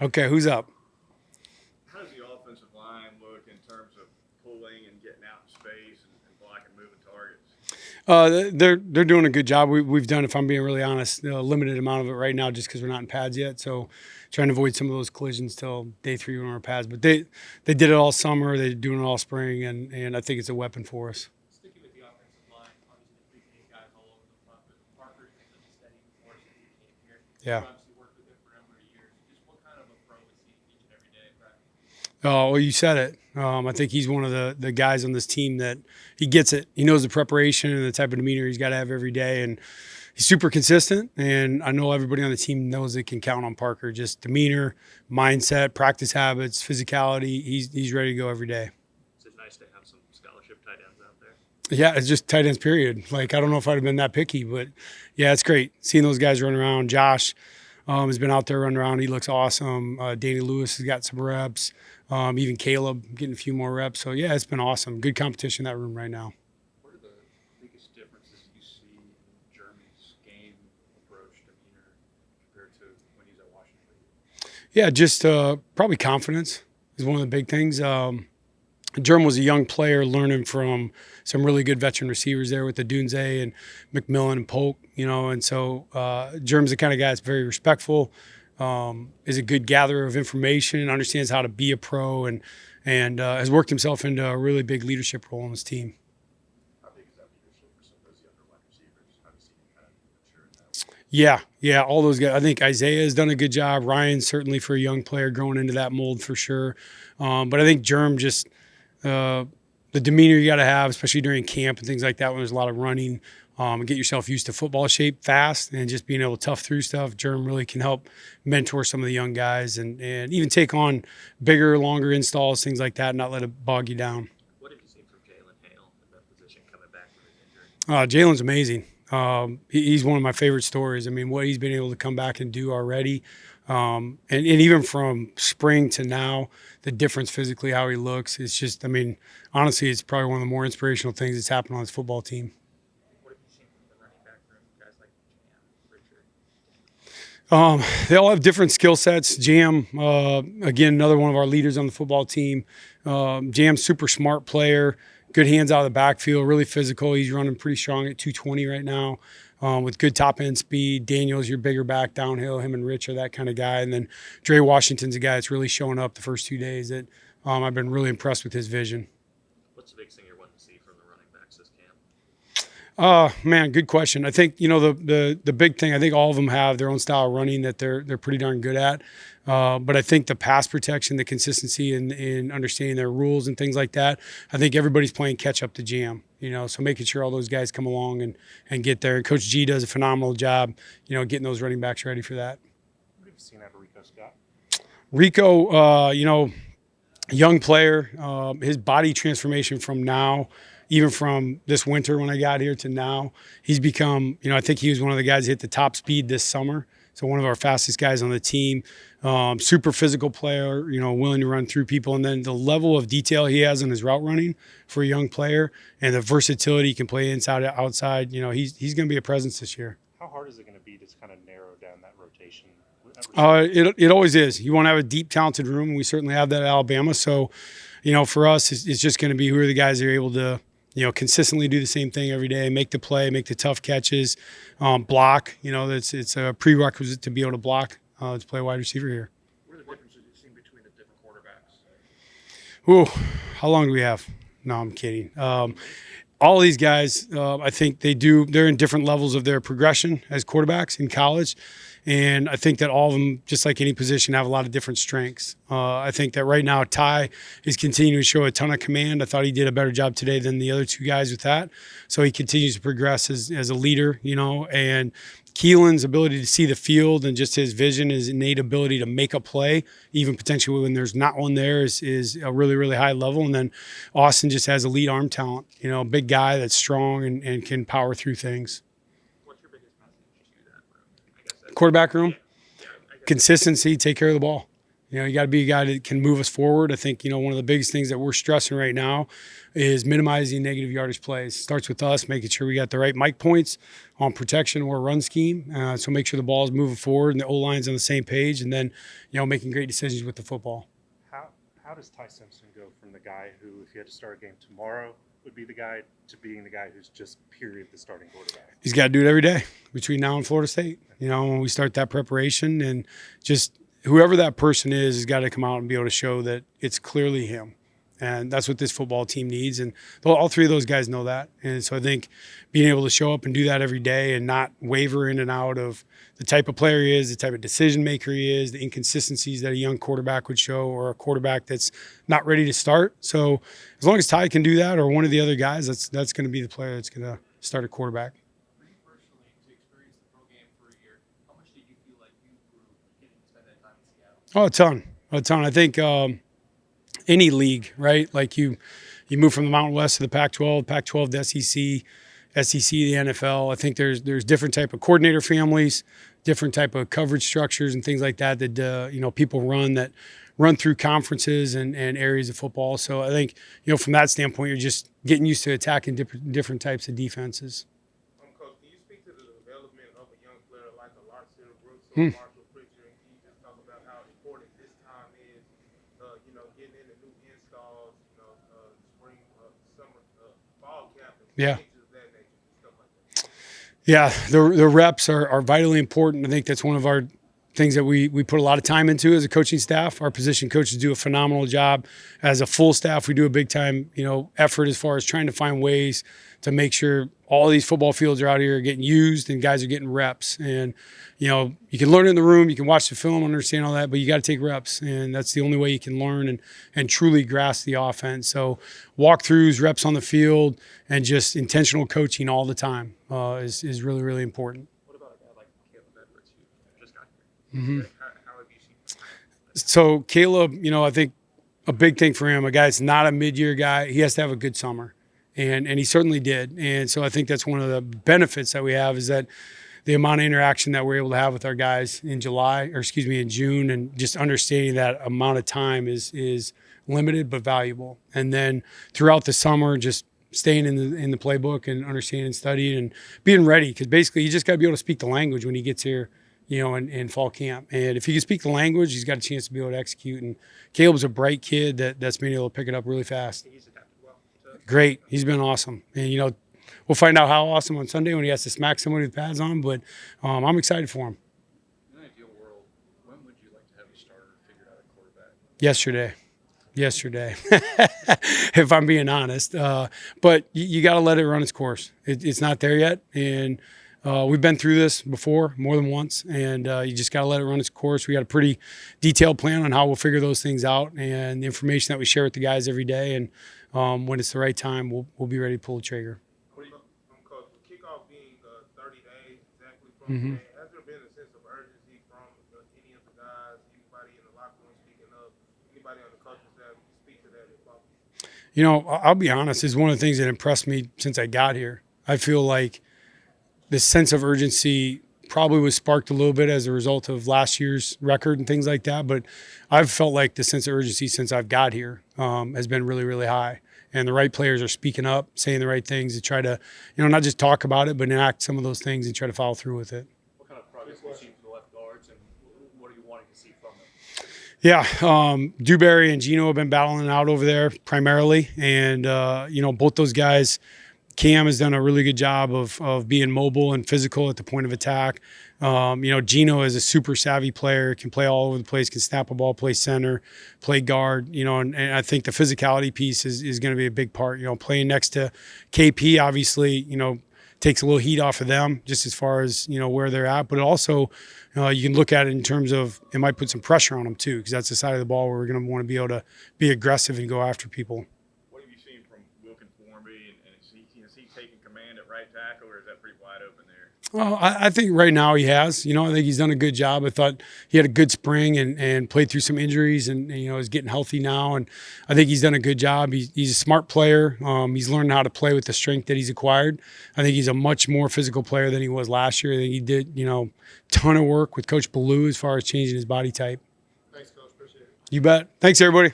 Okay, who's up? How does the offensive line look in terms of pulling and getting out in space and blocking moving targets? They're doing a good job. We've done, if I'm being really honest, a limited amount of it right now, just because we're not in pads yet. So, trying to avoid some of those collisions till day 3 when we're in pads. But they did it all summer. They're doing it all spring, and I think it's a weapon for us. Sticking with the offensive line, obviously the three guys all over the front, but Parker's been such a steady force since he came here. Yeah. You obviously worked with him for a number of years. Just what kind of a pro is he each and every day at practice? Oh, well, you said it. I think he's one of the guys on this team that he gets it. He knows the preparation and the type of demeanor he's got to have every day, and he's super consistent. And I know everybody on the team knows they can count on Parker. Just demeanor, mindset, practice habits, physicality. He's ready to go every day. Is it nice to have some scholarship tight ends out there? Yeah, it's just tight ends, period. Like, I don't know if I'd have been that picky, but yeah, it's great seeing those guys run around. Josh has been out there running around. He looks awesome. Danny Lewis has got some reps. Even Caleb getting a few more reps. So, yeah, it's been awesome. Good competition in that room right now. What are the biggest differences you see in Jeremy's game approach, demeanor, compared to when he's at Washington? Yeah, just probably confidence is one of the big things. Jerm was a young player learning from some really good veteran receivers there with the Dunze and McMillan and Polk, and so Jerm's the kind of guy that's very respectful, is a good gatherer of information, understands how to be a pro, and has worked himself into a really big leadership role on his team. How big is that leadership for some of those younger wide receivers? How do you see him kind of mature in that way? Yeah, all those guys. I think Isaiah has done a good job. Ryan, certainly for a young player, growing into that mold for sure. But I think Jerm just the demeanor you got to have, especially during camp and things like that when there's a lot of running, and get yourself used to football shape fast and just being able to tough through stuff. Jerm really can help mentor some of the young guys and even take on bigger, longer installs, things like that, not let it bog you down. What have you seen from Jalen Hale in that position coming back from his injury? Jalen's amazing. He's one of my favorite stories. I mean, what he's been able to come back and do already. And even from spring to now, the difference physically, how he looks, it's just, I mean, honestly, it's probably one of the more inspirational things that's happened on his football team. What have you seen from the running back room, guys like Jam, Richard? They all have different skill sets. Jam, again, another one of our leaders on the football team. Jam's super smart player, good hands out of the backfield, really physical. He's running pretty strong at 220 right now. With good top end speed. Daniel's your bigger back downhill. Him and Rich are that kind of guy. And then Dre Washington's a guy that's really showing up the first 2 days that I've been really impressed with his vision. What's the biggest thing you're wanting to see from the running backs this camp? Man, good question. I think, the big thing, I think all of them have their own style of running that they're pretty darn good at. But I think the pass protection, the consistency in understanding their rules and things like that, I think everybody's playing catch up to Jam, so making sure all those guys come along and get there. And Coach G does a phenomenal job, getting those running backs ready for that. What have you seen out of Rico Scott? Rico, young player, his body transformation from now, even from this winter when I got here to now, he's become, I think he was one of the guys that hit the top speed this summer. So one of our fastest guys on the team, super physical player, willing to run through people. And then the level of detail he has in his route running for a young player and the versatility he can play inside, outside, he's going to be a presence this year. How hard is it going to be to kind of narrow down that rotation? It always is. You want to have a deep, talented room, and we certainly have that at Alabama. So, for us, it's just going to be who are the guys that are able to, consistently do the same thing every day, make the play, make the tough catches, block. It's a prerequisite to be able to block to play wide receiver here. What are the differences you've seen between the different quarterbacks? Ooh, how long do we have? No, I'm kidding. All these guys, I think they're in different levels of their progression as quarterbacks in college. And I think that all of them, just like any position, have a lot of different strengths. I think that right now Ty is continuing to show a ton of command. I thought he did a better job today than the other two guys with that. So he continues to progress as a leader, and Keelan's ability to see the field and just his vision, his innate ability to make a play, even potentially when there's not one there, is a really, really high level. And then Austin just has elite arm talent, a big guy that's strong and can power through things. What's your biggest message to that room? Quarterback room, consistency, take care of the ball. You got to be a guy that can move us forward. I think, one of the biggest things that we're stressing right now is minimizing negative yardage plays. Starts with us, making sure we got the right mic points on protection or run scheme. So make sure the ball is moving forward and the O-line's on the same page, and then, making great decisions with the football. How does Ty Simpson go from the guy who, if he had to start a game tomorrow, would be the guy to being the guy who's just period the starting quarterback? He's got to do it every day between now and Florida State. When we start that preparation, and just whoever that person is has got to come out and be able to show that it's clearly him. And that's what this football team needs. And all three of those guys know that. And so I think being able to show up and do that every day and not waver in and out of the type of player he is, the type of decision maker he is, the inconsistencies that a young quarterback would show, or a quarterback that's not ready to start. So as long as Ty can do that, or one of the other guys, that's going to be the player that's going to start a quarterback. For you personally, to experience the pro game for a year, how much did you feel like you grew getting to spend that time in Seattle? Oh, a ton. I think any league, right? Like you move from the Mountain West to the Pac-12, Pac-12 to SEC to the NFL. I think there's different type of coordinator families, different type of coverage structures and things like that people run through conferences and areas of football. So I think, from that standpoint, you're just getting used to attacking different types of defenses. Coach, can you speak to the development of a young player like a Larson Brooks or Marshall Pritchard? And can you just talk about how important this time is, getting into new installs, spring, summer, fall camp, and Yeah. things of that nature, stuff like that? Yeah, the reps are vitally important. I think that's one of our things that we put a lot of time into as a coaching staff. Our position coaches do a phenomenal job. As a full staff, we do a big time, effort as far as trying to find ways to make sure all these football fields are out here getting used and guys are getting reps. And, you can learn in the room, you can watch the film, understand all that, but you got to take reps. And that's the only way you can learn and truly grasp the offense. So walkthroughs, reps on the field, and just intentional coaching all the time is really, really important. What about a guy like Caleb Edwards who just got here? How have you seen him? So Caleb, I think a big thing for him, a guy that's not a mid-year guy, he has to have a good summer. And he certainly did. And so I think that's one of the benefits that we have, is that the amount of interaction that we're able to have with our guys in June, and just understanding that amount of time is limited but valuable. And then throughout the summer, just staying in the playbook and understanding and studying and being ready, because basically you just got to be able to speak the language when he gets here, in fall camp. And if he can speak the language, he's got a chance to be able to execute. And Caleb's a bright kid that's been able to pick it up really fast. He's adapted well. Great. He's been awesome. And, we'll find out how awesome on Sunday when he has to smack somebody with pads on, but I'm excited for him. In an ideal world, when would you like to have a starter figured out at quarterback? Yesterday, if I'm being honest. But you got to let it run its course. It's not there yet. And we've been through this before more than once, and you just got to let it run its course. We got a pretty detailed plan on how we'll figure those things out, and the information that we share with the guys every day. And when it's the right time, we'll be ready to pull the trigger. Coach, with kickoff being 30 days exactly from today, has there been a sense of urgency from any of the guys, anybody in the locker room speaking of, anybody on the coaching staff, speak to that as well? I'll be honest, it's one of the things that impressed me since I got here. I feel like the sense of urgency probably was sparked a little bit as a result of last year's record and things like that, but I've felt like the sense of urgency since I've got here has been really, really high. And the right players are speaking up, saying the right things to try to, not just talk about it, but enact some of those things and try to follow through with it. What kind of progress have you seen from the left guards, and what are you wanting to see from them? Yeah, Dewberry and Gino have been battling it out over there primarily. And, both those guys, Cam has done a really good job of being mobile and physical at the point of attack. Gino is a super savvy player, can play all over the place, can snap a ball, play center, play guard, and I think the physicality piece is going to be a big part. Playing next to KP, obviously, takes a little heat off of them just as far as, where they're at. But also, you can look at it in terms of it might put some pressure on them too, because that's the side of the ball where we're going to want to be able to be aggressive and go after people. What have you seen from Wilkin Formby, and is he taking command at right tackle, or is that pretty wide open there? Well, I think right now he has. I think he's done a good job. I thought he had a good spring and played through some injuries and is getting healthy now. And I think he's done a good job. He's a smart player. He's learned how to play with the strength that he's acquired. I think he's a much more physical player than he was last year. I think he did, ton of work with Coach Ballou as far as changing his body type. Thanks, Coach. Appreciate it. You bet. Thanks, everybody.